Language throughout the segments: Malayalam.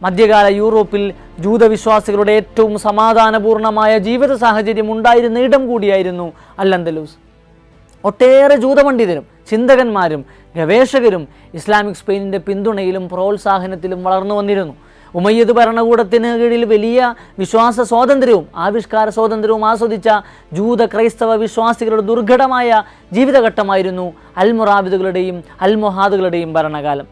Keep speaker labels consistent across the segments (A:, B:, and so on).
A: മധ്യകാല യൂറോപ്പിൽ ജൂതവിശ്വാസികളുടെ ഏറ്റവും സമാധാനപൂർണമായ ജീവിത സാഹചര്യം ഉണ്ടായിരുന്ന ഇടം കൂടിയായിരുന്നു അൽ-അന്ദലൂസ്. ഒട്ടേറെ ജൂതപണ്ഡിതരും ചിന്തകന്മാരും ഗവേഷകരും ഇസ്ലാമിക് സ്പെയിനിൻ്റെ പിന്തുണയിലും പ്രോത്സാഹനത്തിലും വളർന്നു വന്നിരുന്നു. ഉമയ്യദ് ഭരണകൂടത്തിന് കീഴിൽ വലിയ വിശ്വാസ സ്വാതന്ത്ര്യവും ആവിഷ്കാര സ്വാതന്ത്ര്യവും ആസ്വദിച്ച ജൂത ക്രൈസ്തവ വിശ്വാസികളുടെ ദുർഘടമായ ജീവിതഘട്ടമായിരുന്നു അൽമുറാബിദുകളുടെയും അൽമൊഹാദുകളുടെയും ഭരണകാലം.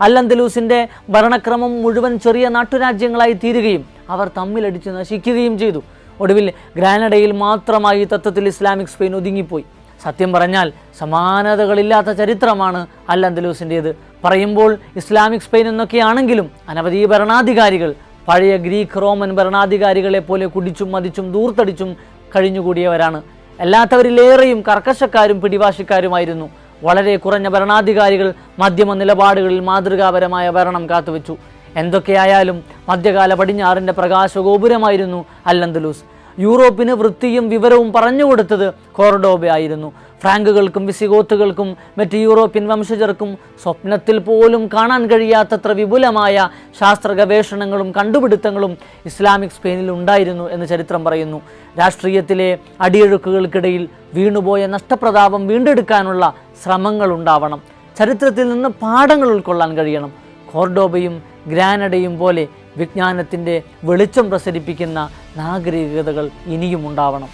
A: അൽ-അന്ദലൂസിൻ്റെ ഭരണക്രമം മുഴുവൻ ചെറിയ നാട്ടുരാജ്യങ്ങളായി തീരുകയും അവർ തമ്മിലടിച്ച് നശിക്കുകയും ചെയ്തു. ഒടുവിൽ ഗ്രാനഡയിൽ മാത്രമായി തത്വത്തിൽ ഇസ്ലാമിക് സ്പെയിൻ ഒതുങ്ങിപ്പോയി. സത്യം പറഞ്ഞാൽ സമാനതകളില്ലാത്ത ചരിത്രമാണ് അൽ-അന്ദലൂസിൻ്റേത്. പറയുമ്പോൾ ഇസ്ലാമിക് സ്പെയിൻ എന്നൊക്കെയാണെങ്കിലും അനവധി ഭരണാധികാരികൾ പഴയ ഗ്രീക്ക് റോമൻ ഭരണാധികാരികളെ പോലെ കുടിച്ചും മതിച്ചും ദൂർത്തടിച്ചും കഴിഞ്ഞുകൂടിയവരാണ്. അല്ലാത്തവരിലേറെയും കർക്കശക്കാരും പിടിവാശിക്കാരുമായിരുന്നു. വളരെ കുറഞ്ഞ ഭരണാധികാരികൾ മധ്യമ നിലപാടുകളിൽ മാതൃകാപരമായ ഭരണം കാത്തുവെച്ചു. എന്തൊക്കെയായാലും മധ്യകാല പടിഞ്ഞാറിൻ്റെ പ്രകാശഗോപുരമായിരുന്നു അൽ-അന്ദലൂസ്. യൂറോപ്പിന് വൃത്തിയും വിവരവും പറഞ്ഞുകൊടുത്തത് കോർഡോബ ആയിരുന്നു. ഫ്രാങ്കുകൾക്കും വിസിഗോത്തുകൾക്കും മറ്റ് യൂറോപ്യൻ വംശജർക്കും സ്വപ്നത്തിൽ പോലും കാണാൻ കഴിയാത്തത്ര വിപുലമായ ശാസ്ത്ര ഗവേഷണങ്ങളും കണ്ടുപിടുത്തങ്ങളും ഇസ്ലാമിക് സ്പെയിനിൽ ഉണ്ടായിരുന്നു എന്ന് ചരിത്രം പറയുന്നു. രാഷ്ട്രീയത്തിലെ അടിയൊഴുക്കുകൾക്കിടയിൽ വീണുപോയ നഷ്ടപ്രതാപം വീണ്ടെടുക്കാനുള്ള ശ്രമങ്ങൾ ഉണ്ടാവണം. ചരിത്രത്തിൽ നിന്ന് പാഠങ്ങൾ ഉൾക്കൊള്ളാൻ കഴിയണം. കോർഡോബയും ഗ്രാനഡയും പോലെ വിജ്ഞാനത്തിൻ്റെ വെളിച്ചം പ്രസരിപ്പിക്കുന്ന നാഗരികതകൾ ഇനിയും ഉണ്ടാവണം.